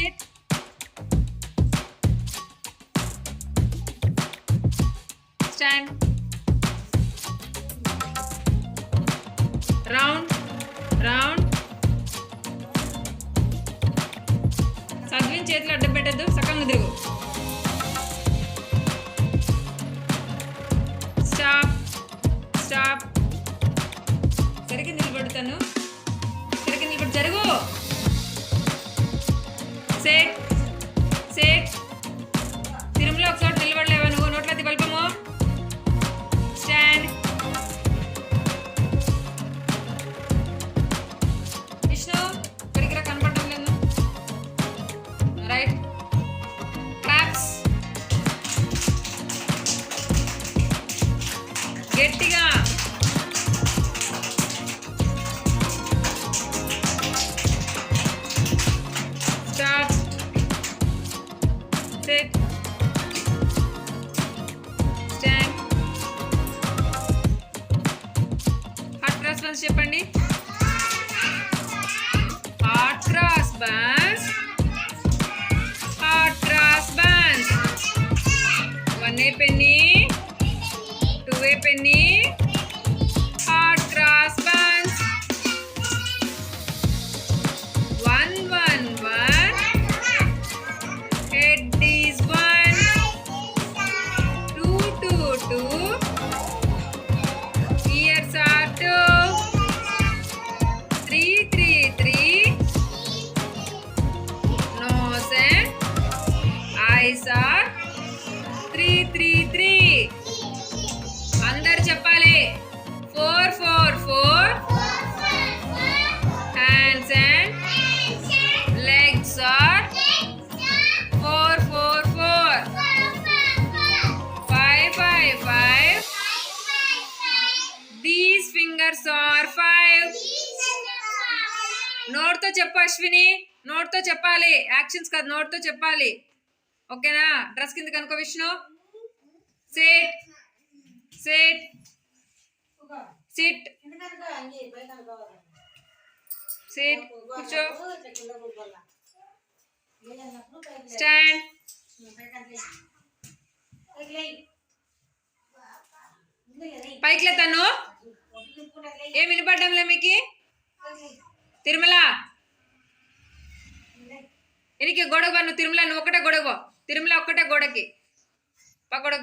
sit, stand, round, round. Sadvin చేతులు అడ్డం పెట్టద్దు, సకంగా తిరుగు. Stop, stop. సరిగ్గా నిలబడతాను, సరిగ్గా నిలబడి జరుగు. Set, set. తిరుమల ఒక చోట నిలబడలేవా నువ్వు? నోట్లో బల్పము. స్టాండ్. విష్ణు ఇక్కడికి కనపడటం లేదు. రైట్. క్లాప్స్ గట్టిగా. Start. Set, stand. Hot cross buns చెప్పండి. Hot cross buns, hot cross buns. 1 a penny, 2 a penny, hot cross buns. 1 1 1. Head is 1, 2 2 2. Ears are 2, 3 3 3. Nose and eyes are 3 3 3. అందరు చెప్పాలి. 4 4 4. Hands and legs are 4 4 4. 5 5 5. These fingers are 5. నోట్తో చెప్పు అశ్విని, నోట్తో చెప్పాలి. Actions కాదు, నోట్తో చెప్పాలి. ఓకేనా? Dress కింద కనుకో Vishnu. SIT, SIT, SIT, SIT. కూర్చో. స్టాండ్. పైకి లేతాను. ఏం వినపడ్డంలే మీకు? తిరుమల ఎనికి గొడవ. నువ్వు తిరుమల, నువ్వు ఒక్కటే గొడవ. తిరుమల ఒక్కటే గొడవకి. గొడవ.